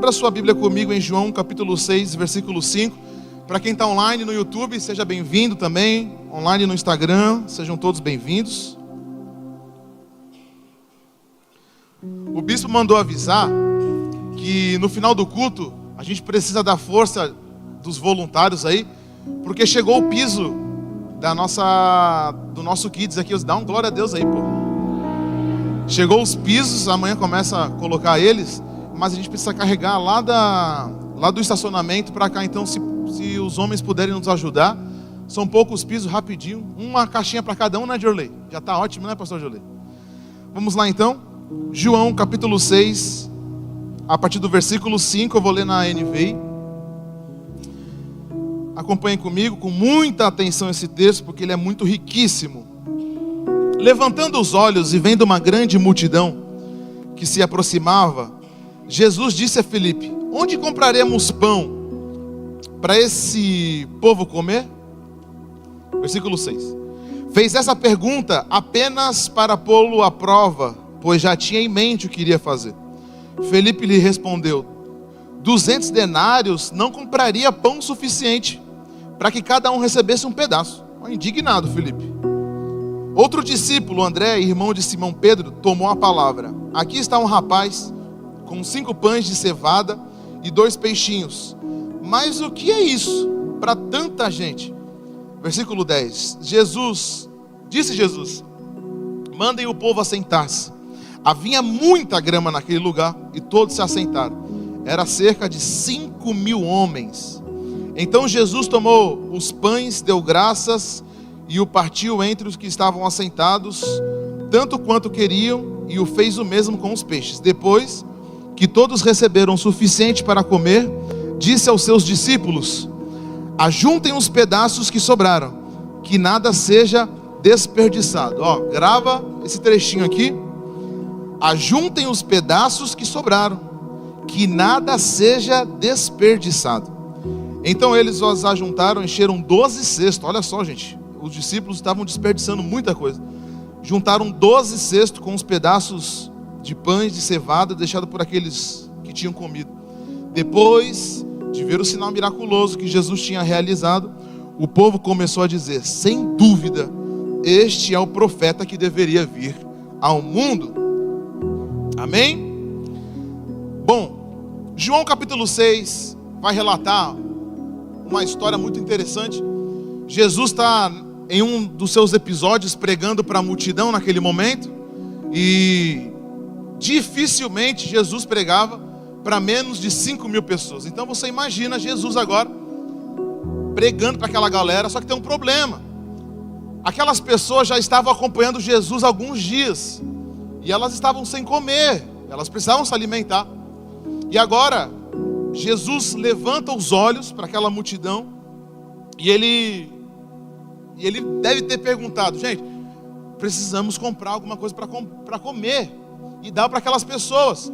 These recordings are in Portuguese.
Abra sua Bíblia comigo em João capítulo 6, versículo 5. Para quem está online no YouTube, seja bem-vindo também. Online no Instagram, sejam todos bem-vindos. O bispo mandou avisar que no final do culto a gente precisa da força dos voluntários aí, porque chegou o piso do nosso Kids aqui. Dá um glória a Deus aí, pô. Chegou os pisos, amanhã começa a colocar eles, mas a gente precisa carregar lá do estacionamento para cá. Então, se os homens puderem nos ajudar, são poucos pisos, rapidinho, uma caixinha para cada um, né, Jorley? Já está ótimo, né, pastor Jorley? Vamos lá então, João capítulo 6, a partir do versículo 5, eu vou ler na NVI. Acompanhem comigo com muita atenção esse texto, porque ele é muito riquíssimo. Levantando os olhos e vendo uma grande multidão que se aproximava, Jesus disse a Filipe: onde compraremos pão para esse povo comer? Versículo 6. Fez essa pergunta apenas para pô-lo à prova, pois já tinha em mente o que iria fazer. Filipe lhe respondeu: 200 denários não compraria pão suficiente para que cada um recebesse um pedaço. Indignado Filipe. Outro discípulo, André, irmão de Simão Pedro, tomou a palavra. Aqui está um rapaz com 5 pães de cevada e 2 peixinhos. Mas o que é isso para tanta gente? Versículo 10. Disse Jesus: mandem o povo assentar-se. Havia muita grama naquele lugar e todos se assentaram. Era cerca de 5.000 homens. Então Jesus tomou os pães, deu graças e o partiu entre os que estavam assentados, tanto quanto queriam, e o fez o mesmo com os peixes. Depois que todos receberam o suficiente para comer, disse aos seus discípulos: ajuntem os pedaços que sobraram, que nada seja desperdiçado. Grava esse trechinho aqui. Ajuntem os pedaços que sobraram, que nada seja desperdiçado. Então eles os ajuntaram, encheram 12 cestos. Olha só, gente, os discípulos estavam desperdiçando muita coisa. Juntaram 12 cestos com os pedaços de pães de cevada deixados por aqueles que tinham comido. Depois de ver o sinal miraculoso que Jesus tinha realizado, o povo começou a dizer: sem dúvida, este é o profeta que deveria vir ao mundo. Amém? Bom, João capítulo 6 vai relatar uma história muito interessante. Jesus está em um dos seus episódios pregando para a multidão naquele momento, e dificilmente Jesus pregava para menos de 5.000 pessoas. Então você imagina Jesus agora pregando para aquela galera. Só que tem um problema: aquelas pessoas já estavam acompanhando Jesus há alguns dias, e elas estavam sem comer, elas precisavam se alimentar. E agora Jesus levanta os olhos para aquela multidão, e ele deve ter perguntado: gente, precisamos comprar alguma coisa para comer e dar para aquelas pessoas.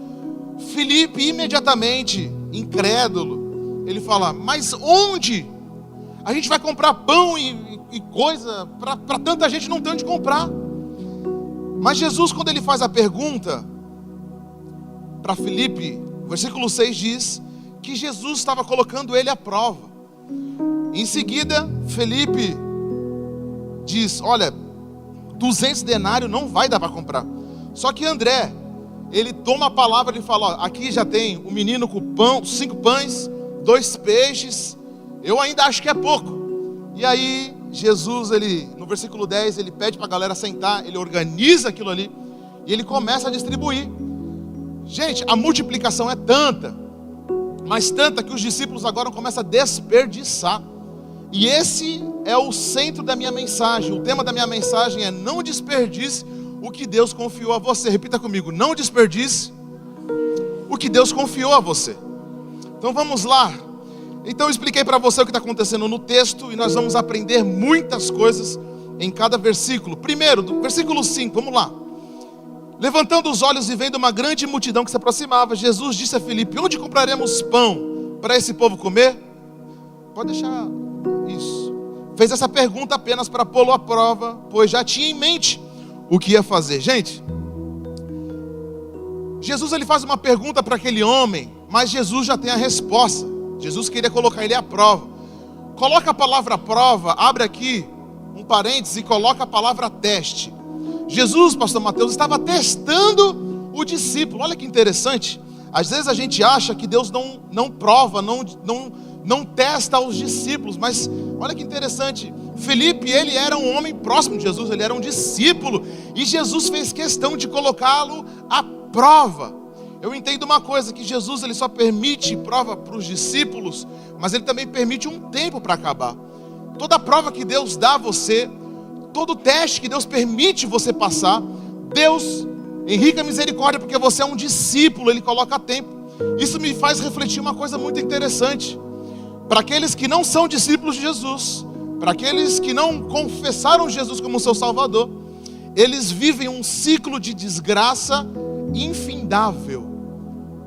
Filipe, imediatamente incrédulo, ele fala: mas onde? A gente vai comprar pão e coisa para tanta gente, não tem onde comprar. Mas Jesus, quando ele faz a pergunta para Filipe, versículo 6 diz que Jesus estava colocando ele à prova. Em seguida, Filipe diz: olha, 200 denários não vai dar para comprar. Só que André, ele toma a palavra e fala: aqui já tem um menino com pão, 5 pães, 2 peixes, eu ainda acho que é pouco. E aí Jesus, no versículo 10, ele pede para a galera sentar, ele organiza aquilo ali, e ele começa a distribuir. Gente, a multiplicação é tanta, mas tanta, que os discípulos agora começam a desperdiçar. E esse é o centro da minha mensagem. O tema da minha mensagem é: não desperdice o que Deus confiou a você. Repita comigo: não desperdice o que Deus confiou a você. Então vamos lá. Então eu expliquei para você o que está acontecendo no texto, e nós vamos aprender muitas coisas em cada versículo. Primeiro, do versículo 5, vamos lá. Levantando os olhos e vendo uma grande multidão que se aproximava, Jesus disse a Filipe: onde compraremos pão para esse povo comer? Pode deixar isso. Fez essa pergunta apenas para pô-lo à prova, pois já tinha em mente o que ia fazer. Gente, Jesus ele faz uma pergunta para aquele homem mas Jesus já tem a resposta. Jesus queria colocar ele à prova. Coloca a palavra prova, abre aqui um parênteses e coloca a palavra teste. Jesus, pastor Mateus, estava testando o discípulo. Olha que interessante. Às vezes a gente acha que Deus não prova, não testa os discípulos, mas olha que interessante. Felipe, ele era um homem próximo de Jesus, ele era um discípulo, e Jesus fez questão de colocá-lo à prova. Eu entendo uma coisa, que Jesus ele só permite prova para os discípulos, mas ele também permite um tempo para acabar. Toda prova que Deus dá a você, todo teste que Deus permite você passar, Deus, em rica misericórdia, porque você é um discípulo, Ele coloca tempo. Isso me faz refletir uma coisa muito interessante. Para aqueles que não são discípulos de Jesus, para aqueles que não confessaram Jesus como seu Salvador, eles vivem um ciclo de desgraça infindável.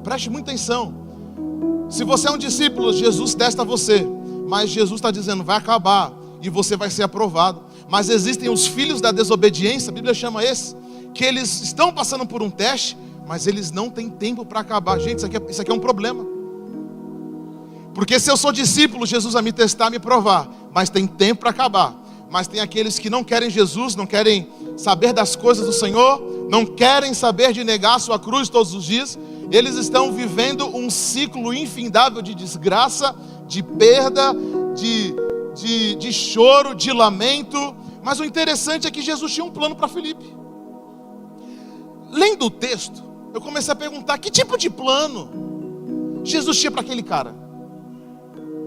Preste muita atenção. Se você é um discípulo, Jesus testa você, mas Jesus está dizendo, vai acabar e você vai ser aprovado. Mas existem os filhos da desobediência, a Bíblia chama esse, que eles estão passando por um teste, mas eles não têm tempo para acabar. Gente, isso aqui é um problema. Porque se eu sou discípulo, Jesus vai me testar, me provar, mas tem tempo para acabar. Mas tem aqueles que não querem Jesus, não querem saber das coisas do Senhor, não querem saber de negar a sua cruz todos os dias. Eles estão vivendo um ciclo infindável de desgraça, de perda, de choro, de lamento. Mas o interessante é que Jesus tinha um plano para Felipe. Lendo o texto, eu comecei a perguntar, que tipo de plano Jesus tinha para aquele cara?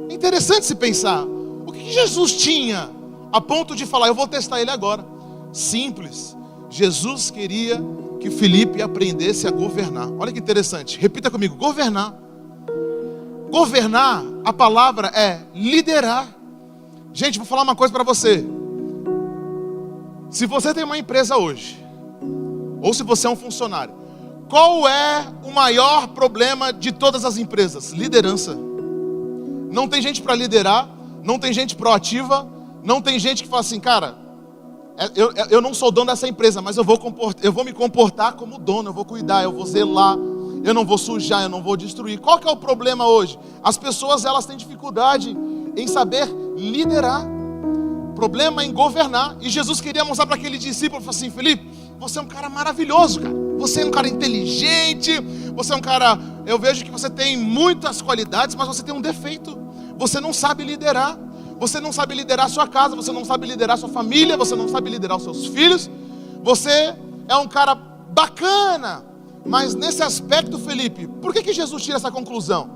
É interessante se pensar, o que Jesus tinha a ponto de falar, eu vou testar ele agora? Simples, Jesus queria que Felipe aprendesse a governar. Olha que interessante, repita comigo, governar. Governar, a palavra é liderar. Gente, vou falar uma coisa para você. Se você tem uma empresa hoje, ou se você é um funcionário, qual é o maior problema de todas as empresas? Liderança. Não tem gente para liderar, não tem gente proativa, não tem gente que fala assim, cara, eu não sou dono dessa empresa, mas eu vou me comportar como dono, eu vou cuidar, eu vou zelar, eu não vou sujar, eu não vou destruir. Qual que é o problema hoje? As pessoas elas têm dificuldade em saber liderar, problema em governar. E Jesus queria mostrar para aquele discípulo, falou assim, Felipe, você é um cara maravilhoso, cara. Você é um cara inteligente, você é um cara, eu vejo que você tem muitas qualidades, mas você tem um defeito. Você não sabe liderar. Você não sabe liderar a sua casa, você não sabe liderar a sua família, você não sabe liderar os seus filhos. Você é um cara bacana, mas nesse aspecto, Felipe, por que Jesus tira essa conclusão?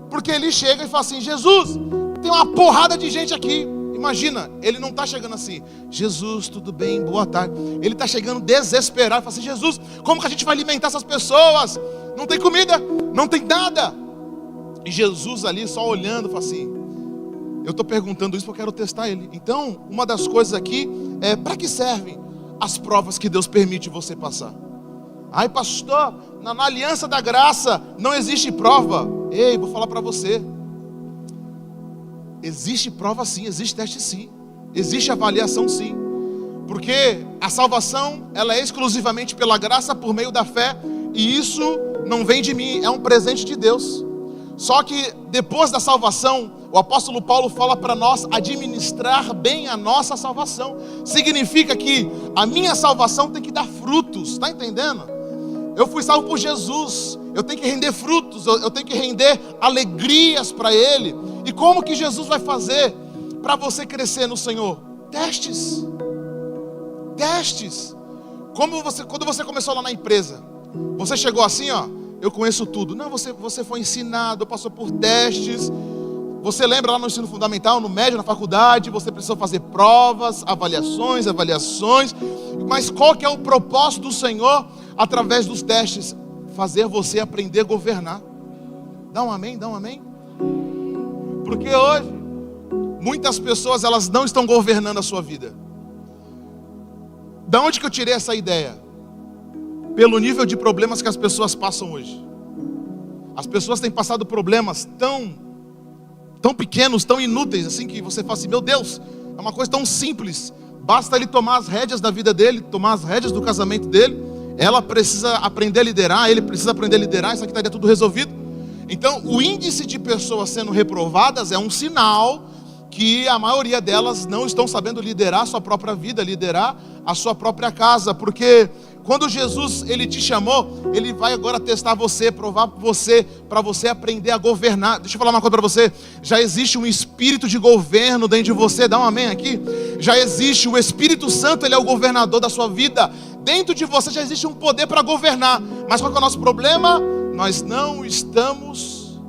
Porque ele chega e fala assim, Jesus, tem uma porrada de gente aqui. Imagina, ele não está chegando assim, Jesus, tudo bem, boa tarde. Ele está chegando desesperado, fala assim, Jesus, como que a gente vai alimentar essas pessoas? Não tem comida, não tem nada. E Jesus ali só olhando, fala assim, eu estou perguntando isso porque eu quero testar ele. Então, uma das coisas aqui é, para que servem as provas que Deus permite você passar? Ai pastor, na aliança da graça não existe prova. Ei, vou falar para você. Existe prova sim, existe teste sim, existe avaliação sim, porque a salvação ela é exclusivamente pela graça por meio da fé, e isso não vem de mim, é um presente de Deus. Só que depois da salvação, o apóstolo Paulo fala para nós administrar bem a nossa salvação. Significa que a minha salvação tem que dar frutos, está entendendo? Eu fui salvo por Jesus, eu tenho que render frutos, eu tenho que render alegrias para Ele. E como que Jesus vai fazer para você crescer no Senhor? Testes. Testes. Quando você começou lá na empresa, você chegou assim, ó, eu conheço tudo. Não, você foi ensinado, passou por testes. Você lembra lá no ensino fundamental, no médio, na faculdade, você precisou fazer provas, avaliações. Mas qual que é o propósito do Senhor através dos testes? Fazer você aprender a governar. Dá um amém, dá um amém. Porque hoje, muitas pessoas elas não estão governando a sua vida. Da onde que eu tirei essa ideia? Pelo nível de problemas que as pessoas passam hoje. As pessoas têm passado problemas tão pequenos, tão inúteis, assim que você fala assim, meu Deus, é uma coisa tão simples. Basta ele tomar as rédeas da vida dele, tomar as rédeas do casamento dele. Ela precisa aprender a liderar, ele precisa aprender a liderar, isso aqui estaria tudo resolvido. Então, o índice de pessoas sendo reprovadas é um sinal que a maioria delas não estão sabendo liderar a sua própria vida, liderar a sua própria casa, porque quando Jesus, ele te chamou, ele vai agora testar você, provar você, para você aprender a governar. Deixa eu falar uma coisa para você, já existe um espírito de governo dentro de você, dá um amém aqui? Já existe, o Espírito Santo, ele é o governador da sua vida, dentro de você já existe um poder para governar, mas qual que é o nosso problema? Nós não estamos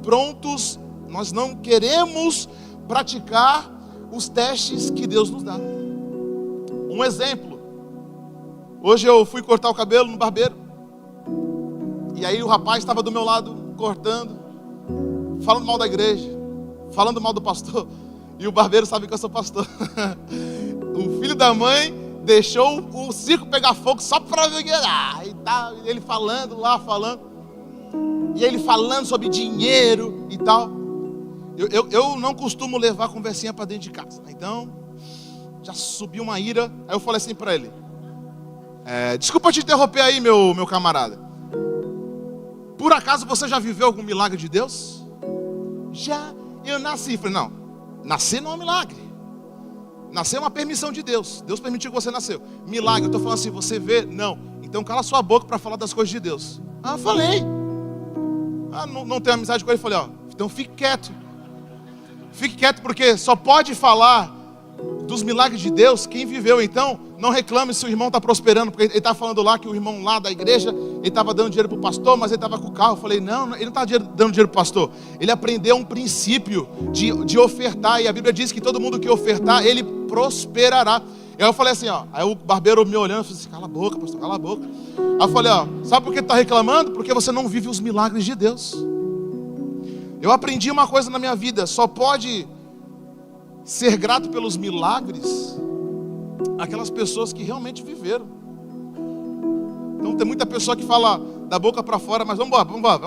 prontos, nós não queremos praticar os testes que Deus nos dá. Um exemplo, hoje eu fui cortar o cabelo no barbeiro, e aí o rapaz estava do meu lado, cortando, falando mal da igreja, falando mal do pastor, e o barbeiro sabe que eu sou pastor. O filho da mãe deixou o circo pegar fogo só para ver, e tal, ele falando lá, e ele falando sobre dinheiro e tal. Eu não costumo levar conversinha para dentro de casa, então já subiu uma ira. Aí eu falei assim para ele, desculpa te interromper aí, meu camarada, por acaso você já viveu algum milagre de Deus? Já, eu nasci. Falei, não, nascer não é um milagre, nascer é uma permissão de Deus, Deus permitiu que você nasceu. Milagre, eu estou falando assim, você vê? Não, então cala sua boca para falar das coisas de Deus. Eu falei, não tenho amizade com ele. Falei, então fique quieto, porque só pode falar dos milagres de Deus quem viveu. Então não reclame se o irmão está prosperando, porque ele está falando lá que o irmão lá da igreja, ele estava dando dinheiro para o pastor, mas ele estava com o carro. Eu falei, não, ele não está dando dinheiro para o pastor, ele aprendeu um princípio de ofertar, e a Bíblia diz que todo mundo que ofertar, ele prosperará. Aí eu falei assim, aí o barbeiro me olhando, eu falei assim, cala a boca, pastor, cala a boca. Aí eu falei, sabe por que tu está reclamando? Porque você não vive os milagres de Deus. Eu aprendi uma coisa na minha vida, só pode ser grato pelos milagres aquelas pessoas que realmente viveram. Então tem muita pessoa que fala da boca para fora, mas vamos embora,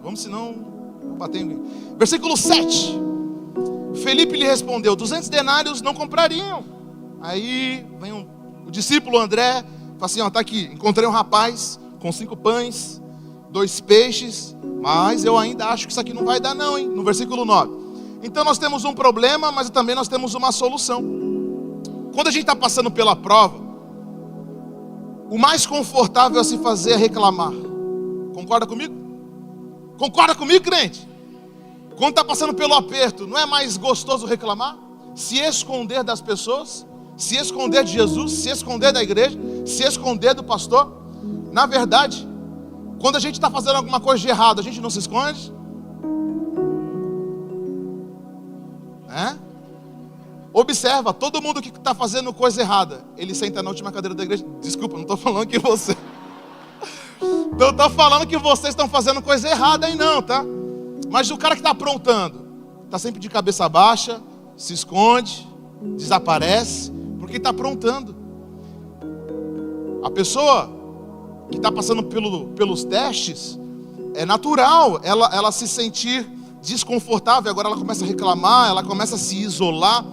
vamos, senão vou bater em mim. Versículo 7, Felipe lhe respondeu, 200 denários não comprariam. Aí vem o discípulo André, fala assim, tá aqui, encontrei um rapaz com 5 pães, 2 peixes, mas eu ainda acho que isso aqui não vai dar não, hein? No versículo 9. Então nós temos um problema, mas também nós temos uma solução. Quando a gente está passando pela prova, o mais confortável a se fazer é reclamar. Concorda comigo? Concorda comigo, crente? Quando está passando pelo aperto, não é mais gostoso reclamar? Se esconder das pessoas, se esconder de Jesus, se esconder da igreja, se esconder do pastor. Na verdade, quando a gente está fazendo alguma coisa de errado, a gente não se esconde? Observa, todo mundo que está fazendo coisa errada, ele senta na última cadeira da igreja. Desculpa, não estou falando que você... Não estou falando que vocês estão fazendo coisa errada aí não, tá? Mas o cara que está aprontando, está sempre de cabeça baixa, se esconde, desaparece, porque está aprontando. A pessoa que está passando pelos testes, é natural ela se sentir desconfortável. Agora ela começa a reclamar, ela começa a se isolar,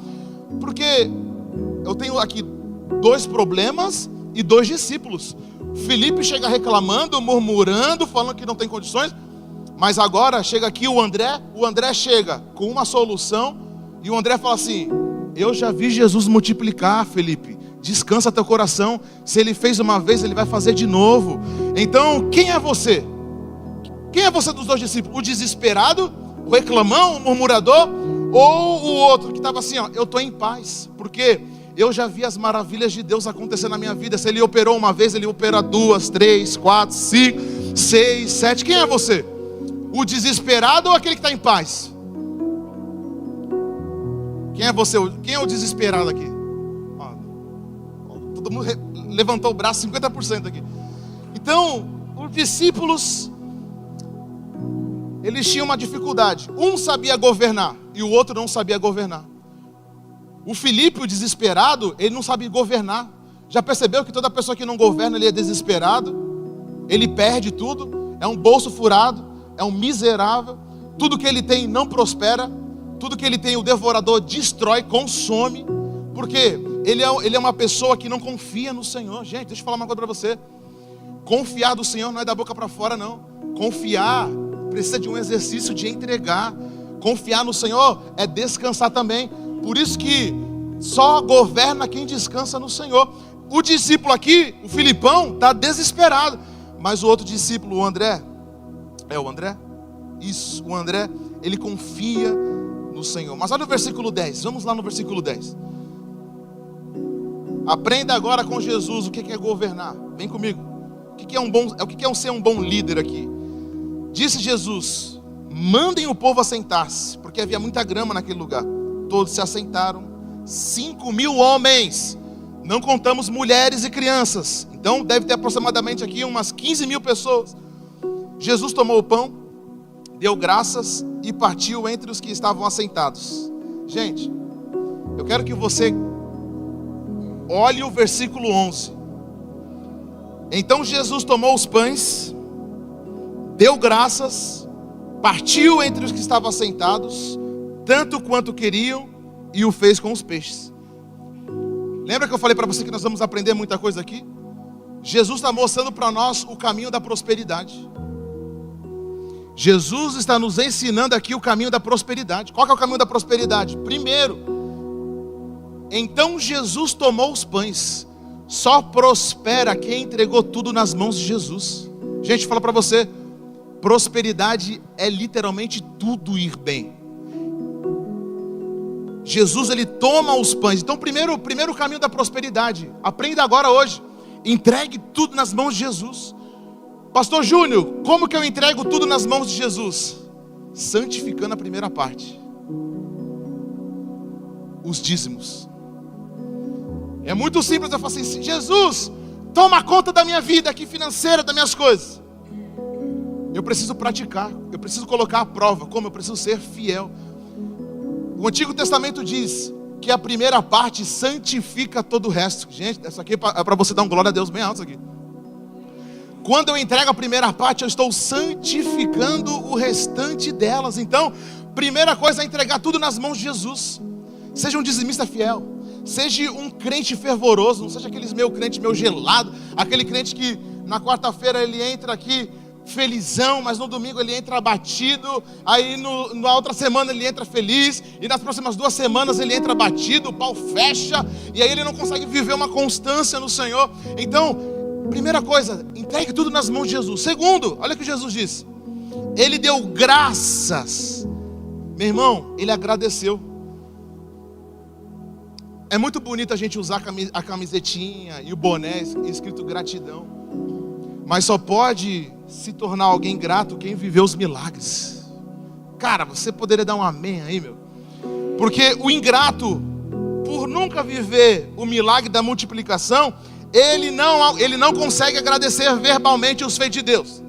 porque eu tenho aqui 2 problemas e 2 discípulos. Felipe chega reclamando, murmurando, falando que não tem condições, mas agora chega aqui o André chega com uma solução, e o André fala assim, eu já vi Jesus multiplicar, Felipe, descansa teu coração, se ele fez uma vez, ele vai fazer de novo. Então, quem é você? Quem é você dos 2 discípulos? O desesperado, o reclamão, o murmurador, ou o outro que estava assim, eu estou em paz, porque eu já vi as maravilhas de Deus acontecer na minha vida. Se ele operou uma vez, ele opera 2, 3, 4, 5, 6, 7. Quem é você? O desesperado ou aquele que está em paz? Quem é você? Quem é o desesperado aqui? Todo mundo levantou o braço, 50% aqui. Então, os discípulos, eles tinham uma dificuldade. Um sabia governar e o outro não sabia governar. O Felipe, o desesperado, ele não sabe governar. Já percebeu que toda pessoa que não governa, ele é desesperado? Ele perde tudo, é um bolso furado, é um miserável. Tudo que ele tem não prospera. Tudo que ele tem o devorador destrói, consome. Porque ele é uma pessoa que não confia no Senhor. Gente, deixa eu falar uma coisa para você. Confiar do Senhor não é da boca para fora não. Confiar precisa de um exercício de entregar. Confiar no Senhor é descansar também. Por isso que só governa quem descansa no Senhor. O discípulo aqui, o Filipão, está desesperado. Mas o outro discípulo, o André, Isso, o André, ele confia no Senhor. Mas olha o versículo 10, vamos lá no versículo 10. Aprenda agora com Jesus o que é governar. Vem comigo. O que é ser um bom líder aqui? Disse Jesus: mandem o povo assentar-se, porque havia muita grama naquele lugar. Todos se assentaram. 5.000 homens, não contamos mulheres e crianças. Então deve ter aproximadamente aqui umas 15.000 pessoas. Jesus tomou o pão, deu graças e partiu entre os que estavam assentados. Gente, eu quero que você olhe o versículo 11. Então Jesus tomou os pães, deu graças, partiu entre os que estavam assentados, tanto quanto queriam, e o fez com os peixes. Lembra que eu falei para você que nós vamos aprender muita coisa aqui? Jesus está mostrando para nós o caminho da prosperidade. Jesus está nos ensinando aqui o caminho da prosperidade. Qual que é o caminho da prosperidade? Primeiro, então Jesus tomou os pães. Só prospera quem entregou tudo nas mãos de Jesus. Gente, fala para você, prosperidade é literalmente tudo ir bem. Jesus, ele toma os pães. Então primeiro caminho da prosperidade. Aprenda agora hoje. Entregue tudo nas mãos de Jesus. Pastor Júnior, como que eu entrego tudo nas mãos de Jesus? Santificando a primeira parte, os dízimos. É muito simples eu falar assim: Jesus, toma conta da minha vida aqui financeira, das minhas coisas. Eu preciso praticar, eu preciso colocar à prova. Como? Eu preciso ser fiel. O Antigo Testamento diz que a primeira parte santifica todo o resto. Gente, isso aqui é para você dar um glória a Deus bem alto isso aqui. Quando eu entrego a primeira parte, eu estou santificando o restante delas. Então, primeira coisa é entregar tudo nas mãos de Jesus. Seja um dizimista fiel, seja um crente fervoroso, não seja aqueles crente meio gelado, aquele crente que na quarta-feira ele entra aqui felizão, mas no domingo ele entra abatido, aí na outra semana ele entra feliz, e nas próximas 2 semanas ele entra abatido, o pau fecha, e aí ele não consegue viver uma constância no Senhor. Então, primeira coisa, entregue tudo nas mãos de Jesus. Segundo, olha o que Jesus disse: ele deu graças. Meu irmão, ele agradeceu. É muito bonito a gente usar a camisetinha e o boné escrito gratidão, mas só pode se tornar alguém grato quem viveu os milagres. Cara, você poderia dar um amém aí, meu? Porque o ingrato, por nunca viver o milagre da multiplicação, ele não consegue agradecer verbalmente os feitos de Deus.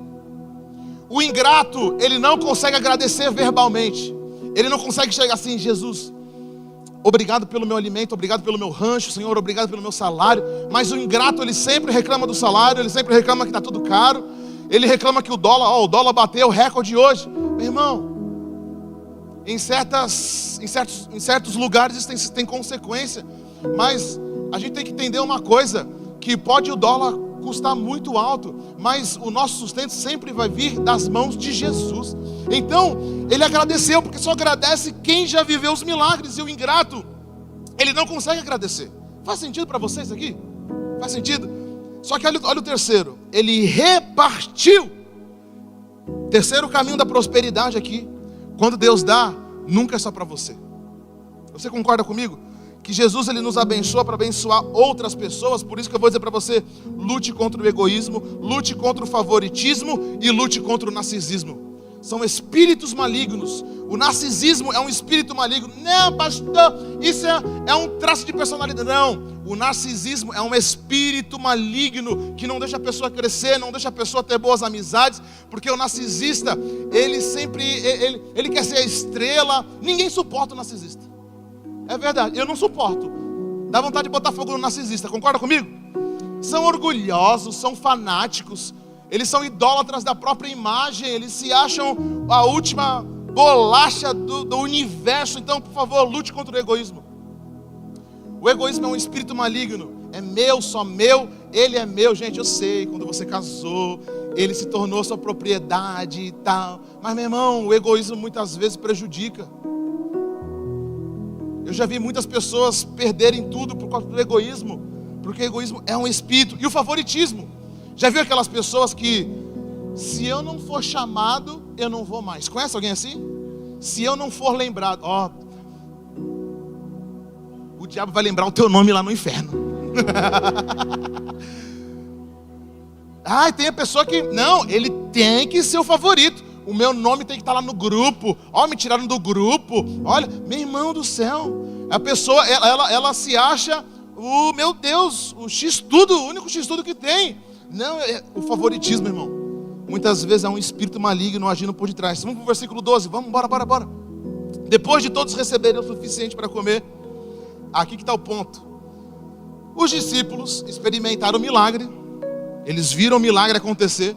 O ingrato, ele não consegue agradecer verbalmente. Ele não consegue chegar assim: Jesus, obrigado pelo meu alimento, obrigado pelo meu rancho, Senhor, obrigado pelo meu salário. Mas o ingrato, ele sempre reclama do salário, ele sempre reclama que está tudo caro, ele reclama que o dólar bateu o recorde hoje. Meu irmão, em certos lugares isso tem consequência, mas a gente tem que entender uma coisa, que pode o dólar custar muito alto, mas o nosso sustento sempre vai vir das mãos de Jesus. Então, ele agradeceu, porque só agradece quem já viveu os milagres, e o ingrato, ele não consegue agradecer. Faz sentido para vocês aqui? Faz sentido? Só que olha o terceiro, ele repartiu. Terceiro caminho da prosperidade aqui: quando Deus dá, nunca é só para você. Você concorda comigo? Que Jesus, ele nos abençoa para abençoar outras pessoas. Por isso que eu vou dizer para você: lute contra o egoísmo, lute contra o favoritismo e lute contra o narcisismo. São espíritos malignos. O narcisismo é um espírito maligno. Não, pastor, isso é um traço de personalidade. Não, o narcisismo é um espírito maligno que não deixa a pessoa crescer, não deixa a pessoa ter boas amizades, porque o narcisista, ele sempre ele quer ser a estrela. Ninguém suporta o narcisista. É verdade, eu não suporto. Dá vontade de botar fogo no narcisista, concorda comigo? São orgulhosos, são fanáticos, eles são idólatras da própria imagem, eles se acham a última bolacha do universo. Então, por favor, lute contra o egoísmo. O egoísmo é um espírito maligno. É meu, só meu, ele é meu. Gente, eu sei, quando você casou ele se tornou sua propriedade e tal. Mas, meu irmão, o egoísmo muitas vezes prejudica. Eu já vi muitas pessoas perderem tudo por causa do egoísmo, porque o egoísmo é um espírito. E o favoritismo. Já viu aquelas pessoas que, se eu não for chamado, eu não vou mais? Conhece alguém assim? Se eu não for lembrado, o diabo vai lembrar o teu nome lá no inferno. Tem a pessoa que, não, ele tem que ser o favorito. O meu nome tem que estar lá no grupo. Me tiraram do grupo. Olha, meu irmão do céu. A pessoa, ela se acha meu Deus, o X-tudo, o único X-tudo que tem. Não, o favoritismo, irmão. Muitas vezes é um espírito maligno agindo por detrás. Vamos para o versículo 12. Vamos, bora. Depois de todos receberem o suficiente para comer, aqui que está o ponto. Os discípulos experimentaram o milagre. Eles viram o milagre acontecer.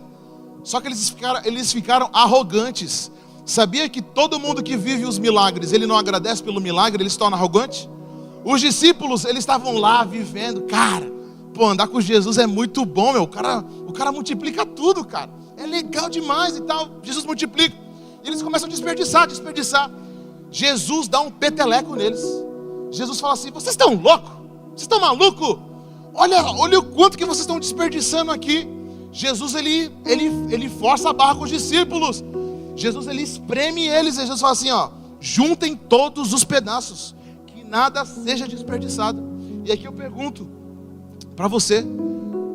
Só que eles ficaram arrogantes. Sabia que todo mundo que vive os milagres, ele não agradece pelo milagre, ele se torna arrogante? Os discípulos, eles estavam lá vivendo. Cara, andar com Jesus é muito bom, meu. O cara multiplica tudo, cara. É legal demais e tal. Jesus multiplica. E eles começam a desperdiçar. Jesus dá um peteleco neles. Jesus fala assim: vocês estão loucos? Vocês estão malucos? Olha o quanto que vocês estão desperdiçando aqui. Jesus, ele força a barra com os discípulos. Jesus, ele espreme eles. E Jesus fala assim, juntem todos os pedaços, que nada seja desperdiçado. E aqui eu pergunto para você: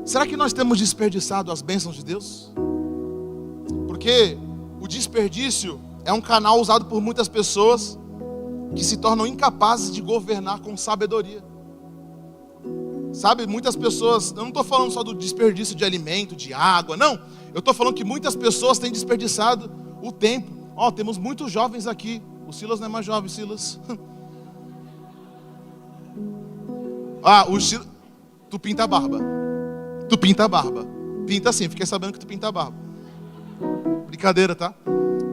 será que nós temos desperdiçado as bênçãos de Deus? Porque o desperdício é um canal usado por muitas pessoas que se tornam incapazes de governar com sabedoria. Sabe, muitas pessoas, eu não estou falando só do desperdício de alimento, de água, não. Eu estou falando que muitas pessoas têm desperdiçado o tempo. Temos muitos jovens aqui. O Silas não é mais jovem, Silas. O Silas, tu pinta a barba. Pinta sim, fiquei sabendo que tu pinta a barba. Brincadeira, tá?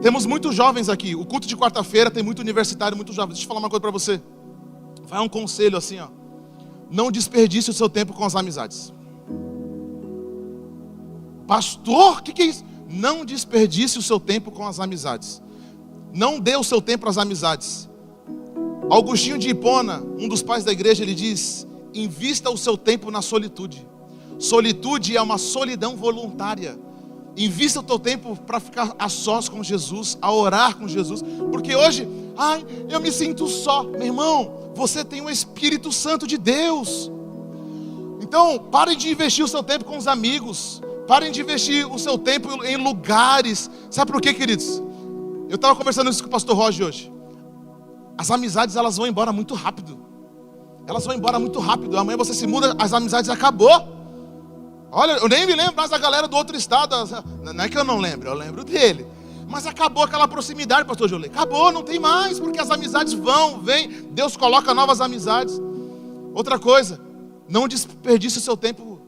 Temos muitos jovens aqui. O culto de quarta-feira tem muito universitário, muitos jovens. Deixa eu falar uma coisa para você. Vai um conselho assim, não desperdice o seu tempo com as amizades. Pastor, o que é isso? Não desperdice o seu tempo com as amizades. Não dê o seu tempo às amizades. Augustinho de Hipona, um dos pais da igreja, ele diz: invista o seu tempo na solitude. Solitude é uma solidão voluntária. Invista o teu tempo para ficar a sós com Jesus, a orar com Jesus. Porque hoje, eu me sinto só. Meu irmão, você tem o Espírito Santo de Deus. Então, parem de investir o seu tempo com os amigos. Parem de investir o seu tempo em lugares. Sabe por quê, queridos? Eu estava conversando isso com o pastor Roger hoje. As amizades, elas vão embora muito rápido. Amanhã você se muda, as amizades acabou. Olha, eu nem me lembro mais da galera do outro estado. Não é que eu não lembro, eu lembro dele. Mas acabou aquela proximidade, pastor Jolê. Acabou, não tem mais, porque as amizades vêm. Deus coloca novas amizades. Outra coisa, não desperdice o seu tempo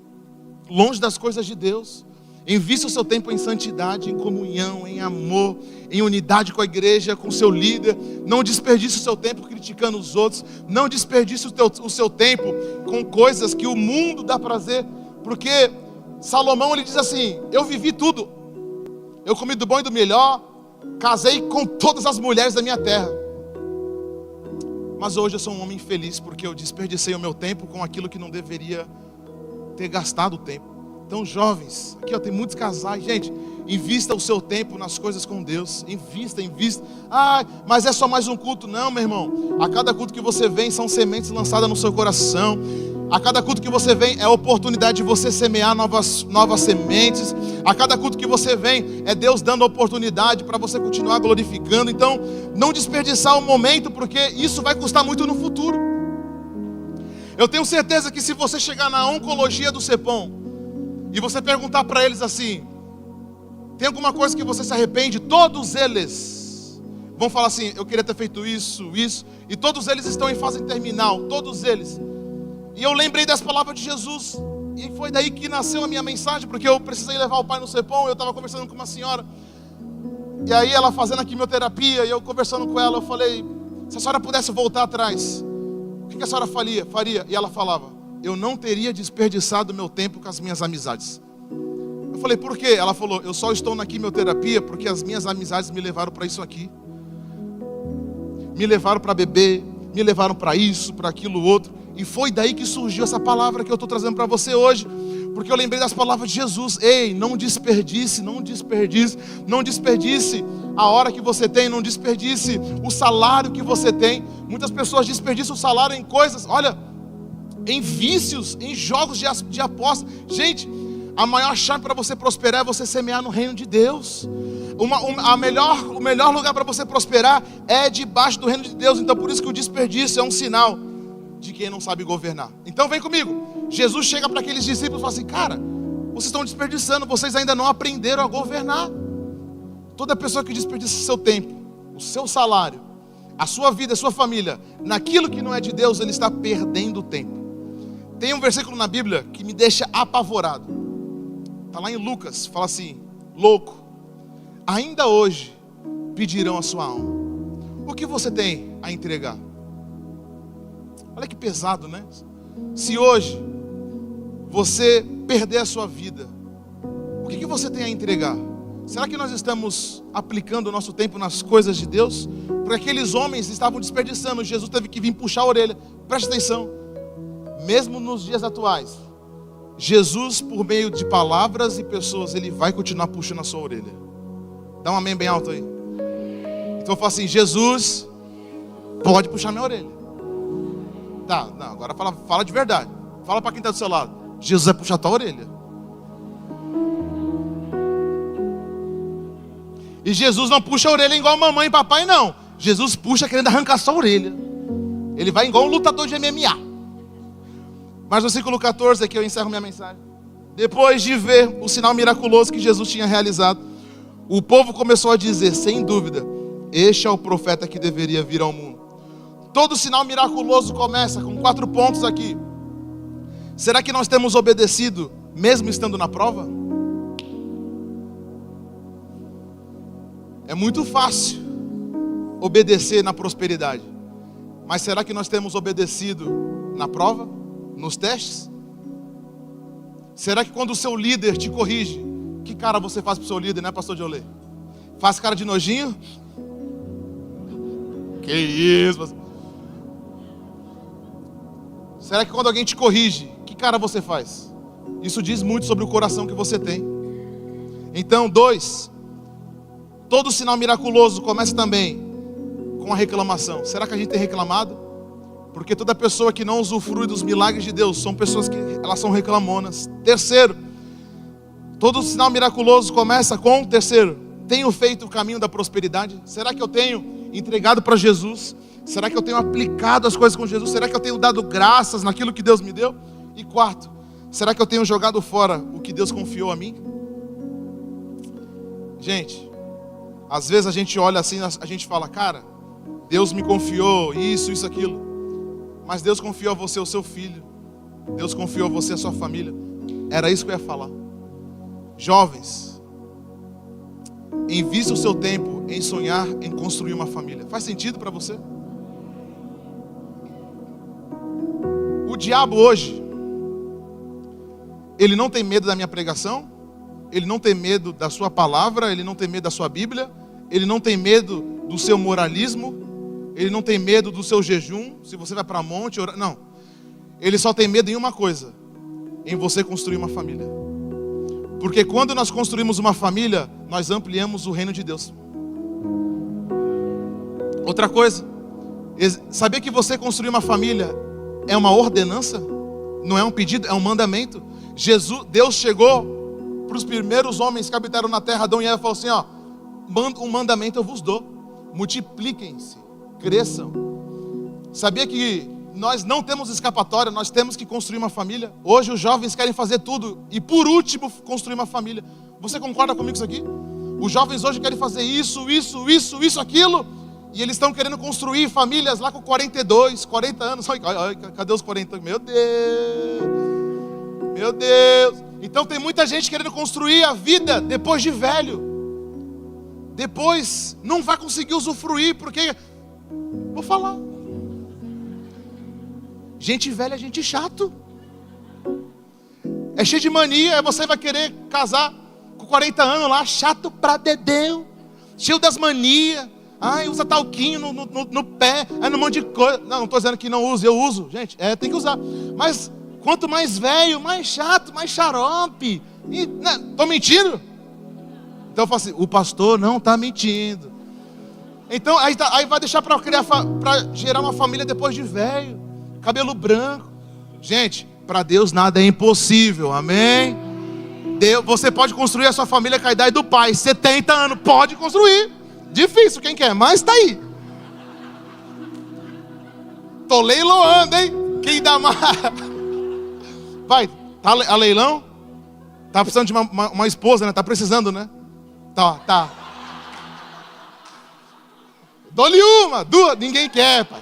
longe das coisas de Deus. Invista o seu tempo em santidade, em comunhão, em amor, em unidade com a igreja, com o seu líder. Não desperdice o seu tempo criticando os outros. Não desperdice o seu tempo com coisas que o mundo dá prazer. Porque Salomão, ele diz assim: eu vivi tudo. Eu comi do bom e do melhor. Casei com todas as mulheres da minha terra. Mas hoje eu sou um homem infeliz, porque eu desperdicei o meu tempo com aquilo que não deveria ter gastado o tempo. Então, jovens, aqui tem muitos casais. Gente, invista o seu tempo nas coisas com Deus. Invista. Mas é só mais um culto. Não, meu irmão. A cada culto que você vem, são sementes lançadas no seu coração. A cada culto que você vem, é a oportunidade de você semear novas sementes. A cada culto que você vem, é Deus dando a oportunidade para você continuar glorificando. Então, não desperdiçar o momento, porque isso vai custar muito no futuro. Eu tenho certeza que se você chegar na oncologia do CEPOM e você perguntar para eles assim: tem alguma coisa que você se arrepende? Todos eles vão falar assim: eu queria ter feito isso. E todos eles estão em fase terminal, todos eles. E eu lembrei das palavras de Jesus. E foi daí que nasceu a minha mensagem, porque eu precisei levar o pai no CEPOM. Eu estava conversando com uma senhora, e aí ela fazendo a quimioterapia, e eu conversando com ela, eu falei: se a senhora pudesse voltar atrás, o que a senhora faria? E ela falava: eu não teria desperdiçado meu tempo com as minhas amizades. Eu falei, por quê? Ela falou, eu só estou na quimioterapia porque as minhas amizades me levaram para isso aqui. Me levaram para beber, me levaram para isso, para aquilo outro. E foi daí que surgiu essa palavra que eu estou trazendo para você hoje. Porque eu lembrei das palavras de Jesus. Ei, não desperdice, não desperdice, não desperdice a hora que você tem, não desperdice o salário que você tem. Muitas pessoas desperdiçam o salário em coisas, olha, em vícios, em jogos de aposta. Gente, a maior chave para você prosperar é você semear no reino de Deus. O melhor lugar para você prosperar é debaixo do reino de Deus. Então por isso que o desperdício é um sinal de quem não sabe governar. Então vem comigo. Jesus chega para aqueles discípulos e fala assim, cara, vocês estão desperdiçando, vocês ainda não aprenderam a governar. Toda pessoa que desperdiça o seu tempo, o seu salário, a sua vida, a sua família, naquilo que não é de Deus, ele está perdendo tempo. Tem um versículo na Bíblia que me deixa apavorado. Está lá em Lucas, fala assim, louco, ainda hoje pedirão a sua alma. O que você tem a entregar? Olha que pesado, né? Se hoje você perder a sua vida, o que você tem a entregar? Será que nós estamos aplicando o nosso tempo nas coisas de Deus? Porque aqueles homens estavam desperdiçando, Jesus teve que vir puxar a orelha. Preste atenção, mesmo nos dias atuais, Jesus, por meio de palavras e pessoas, ele vai continuar puxando a sua orelha. Dá um amém bem alto aí. Então eu falo assim, Jesus pode puxar minha orelha. Tá, não, agora fala de verdade. Fala para quem está do seu lado. Jesus vai puxar a tua orelha. E Jesus não puxa a orelha igual mamãe e papai, não. Jesus puxa querendo arrancar sua orelha. Ele vai igual um lutador de MMA. Mas no versículo 14 aqui eu encerro minha mensagem. Depois de ver o sinal miraculoso que Jesus tinha realizado, o povo começou a dizer, sem dúvida, este é o profeta que deveria vir ao mundo. Todo sinal miraculoso começa com 4 pontos aqui. Será que nós temos obedecido mesmo estando na prova? É muito fácil obedecer na prosperidade. Mas será que nós temos obedecido na prova? Nos testes? Será que quando o seu líder te corrige, que cara você faz para o seu líder, né, pastor Diolê? Faz cara de nojinho? Que isso, pastor? Será que quando alguém te corrige, que cara você faz? Isso diz muito sobre o coração que você tem. Então, 2, todo sinal miraculoso começa também com a reclamação. Será que a gente tem reclamado? Porque toda pessoa que não usufrui dos milagres de Deus são pessoas que elas são reclamonas. 3, todo sinal miraculoso começa com 3, tenho feito o caminho da prosperidade? Será que eu tenho entregado para Jesus? Será que eu tenho aplicado as coisas com Jesus? Será que eu tenho dado graças naquilo que Deus me deu? E 4, será que eu tenho jogado fora o que Deus confiou a mim? Gente, às vezes a gente olha assim, a gente fala, cara, Deus me confiou isso, aquilo. Mas Deus confiou a você o seu filho. Deus confiou a você a sua família. Era isso que eu ia falar. Jovens, invista o seu tempo em sonhar em construir uma família. Faz sentido para você? O diabo hoje, ele não tem medo da minha pregação, ele não tem medo da sua palavra, ele não tem medo da sua Bíblia, ele não tem medo do seu moralismo, ele não tem medo do seu jejum, se você vai para monte, não. Ele só tem medo em uma coisa, em você construir uma família. Porque quando nós construímos uma família, nós ampliamos o reino de Deus. Outra coisa, saber que você construir uma família é uma ordenança, não é um pedido, é um mandamento. Deus chegou para os primeiros homens que habitaram na terra, Adão e Eva, e falou assim, ó, um mandamento eu vos dou, multipliquem-se, cresçam. Sabia que nós não temos escapatória, nós temos que construir uma família? Hoje os jovens querem fazer tudo e por último construir uma família. Você concorda comigo isso aqui? Os jovens hoje querem fazer isso, aquilo, e eles estão querendo construir famílias lá com 42, 40 anos. Ai, cadê os 40? Meu Deus. Então tem muita gente querendo construir a vida depois de velho. Depois não vai conseguir usufruir, porque, vou falar, gente velha é gente chato. É cheio de mania, aí você vai querer casar. 40 anos lá, chato pra dedéu, cheio das manias. Ai, usa talquinho no pé, aí no monte de coisa. Não estou dizendo que não use, eu uso. Gente, tem que usar. Mas quanto mais velho, mais chato, mais xarope. Estou mentindo? Então eu falo assim, o pastor não está mentindo. Então aí vai deixar para gerar uma família depois de velho. Cabelo branco. Gente, para Deus nada é impossível, amém? Você pode construir a sua família com a idade do pai, 70 anos, pode construir. Difícil, quem quer? Mas tá aí. Tô leiloando, hein? Quem dá mais? Vai, tá a leilão? Tá precisando de uma esposa, né? Tá precisando, né? Tá. Dou-lhe uma, duas, ninguém quer, pai.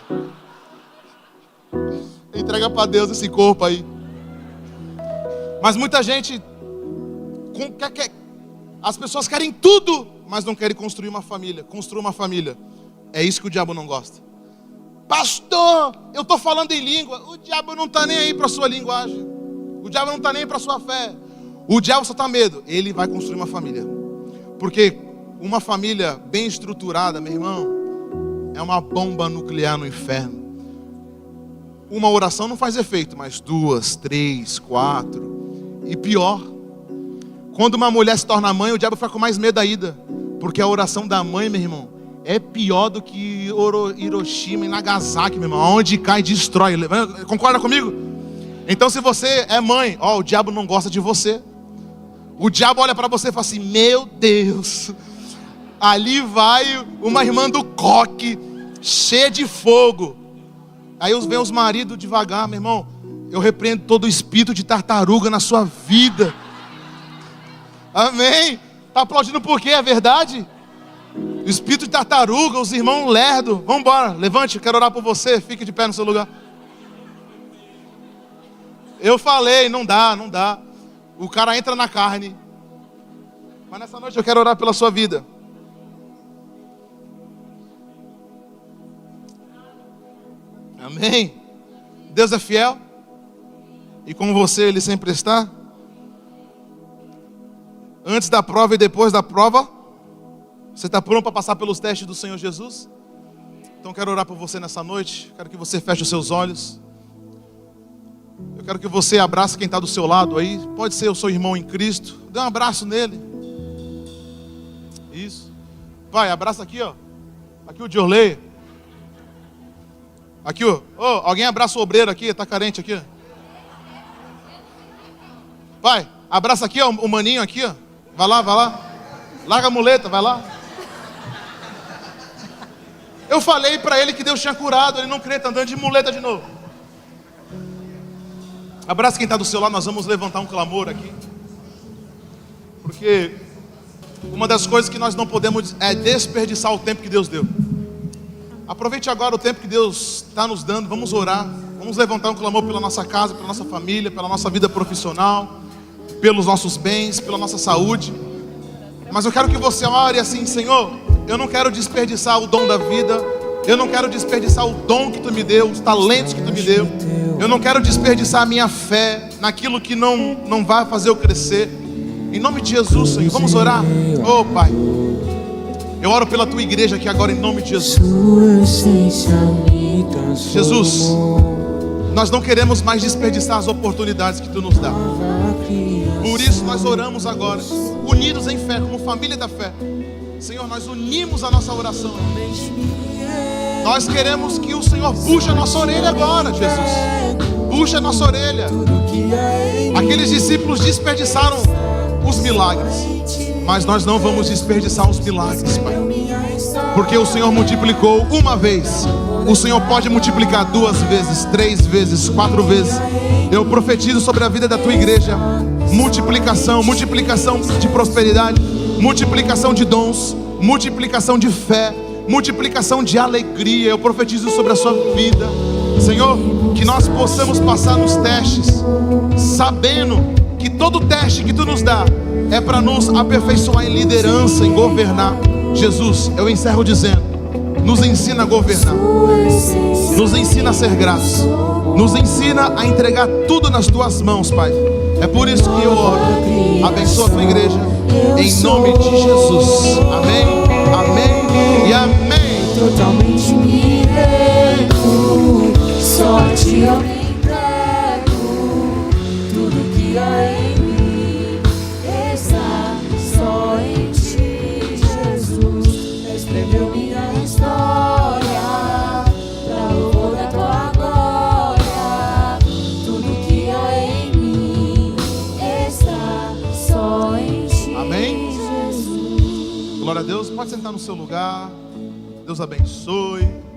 Entrega pra Deus esse corpo aí. Mas muita gente as pessoas querem tudo, mas não querem construir uma família. Construir uma família. É isso que o diabo não gosta. Pastor, eu estou falando em língua. O diabo não está nem aí para a sua linguagem. O diabo não está nem aí para a sua fé. O diabo só está medo. Ele vai construir uma família. Porque uma família bem estruturada, meu irmão, é uma bomba nuclear no inferno. Uma oração não faz efeito, mas 2, 3, 4. E pior, quando uma mulher se torna mãe, o diabo fica com mais medo ainda. Porque a oração da mãe, meu irmão, é pior do que Hiroshima e Nagasaki, meu irmão. Onde cai, destrói. Concorda comigo? Então se você é mãe, o diabo não gosta de você. O diabo olha para você e fala assim, meu Deus, ali vai uma irmã do coque, cheia de fogo. Aí vem os maridos devagar, meu irmão. Eu repreendo todo o espírito de tartaruga na sua vida. Amém? Tá aplaudindo por quê? É verdade? O espírito de tartaruga, os irmãos lerdos. Vamos embora, levante, eu quero orar por você. Fique de pé no seu lugar. Eu falei, não dá. O cara entra na carne. Mas nessa noite eu quero orar pela sua vida. Amém? Deus é fiel. E com você Ele sempre está. Antes da prova e depois da prova, você está pronto para passar pelos testes do Senhor Jesus? Então quero orar por você nessa noite. Quero que você feche os seus olhos. Eu quero que você abrace quem está do seu lado aí. Pode ser o seu irmão em Cristo. Dê um abraço nele. Isso. Pai, abraça aqui, ó. Aqui o Diorley. Aqui, ó. Alguém abraça o obreiro aqui, está carente aqui. Pai, abraça aqui, ó, o maninho aqui, ó. Vai lá. Larga a muleta, vai lá. Eu falei para ele que Deus tinha curado. Ele não crê, está andando de muleta de novo. Abraça quem está do seu lado. Nós vamos levantar um clamor aqui. Porque uma das coisas que nós não podemos é desperdiçar o tempo que Deus deu. Aproveite agora o tempo que Deus está nos dando. Vamos orar. Vamos levantar um clamor pela nossa casa, pela nossa família, pela nossa vida profissional, pelos nossos bens, pela nossa saúde. Mas eu quero que você ore assim: Senhor, eu não quero desperdiçar o dom da vida. Eu não quero desperdiçar o dom que Tu me deu, os talentos que Tu me deu. Eu não quero desperdiçar a minha fé naquilo que não vai fazer eu crescer. Em nome de Jesus, Senhor, vamos orar. Oh Pai, eu oro pela Tua igreja aqui agora em nome de Jesus. Jesus, nós não queremos mais desperdiçar as oportunidades que Tu nos dá. Por isso nós oramos agora, unidos em fé, como família da fé. Senhor, nós unimos a nossa oração. Nós queremos que o Senhor puxe a nossa orelha agora, Jesus. Puxa a nossa orelha. Aqueles discípulos desperdiçaram os milagres, mas nós não vamos desperdiçar os milagres, Pai. Porque o Senhor multiplicou uma vez. O Senhor pode multiplicar 2 vezes, 3 vezes, 4 vezes. Eu profetizo sobre a vida da Tua igreja multiplicação de prosperidade, multiplicação de dons, multiplicação de fé, multiplicação de alegria. Eu profetizo sobre a sua vida, Senhor, que nós possamos passar nos testes, sabendo que todo teste que Tu nos dá é para nos aperfeiçoar em liderança, em governar. Jesus, eu encerro dizendo: nos ensina a governar, nos ensina a ser gratos, nos ensina a entregar tudo nas Tuas mãos, Pai. É por isso que eu oro. Abençoa a Tua igreja. Em nome de Jesus. Amém, amém e amém. Totalmente me rendo, só a ti eu me entrego. Tudo que há em mim está só em ti, Jesus. Escreveu minha história pra louvor da tua glória. Tudo que há em mim está só em ti, amém. Jesus. Glória a Deus. Pode sentar no seu lugar. Deus abençoe.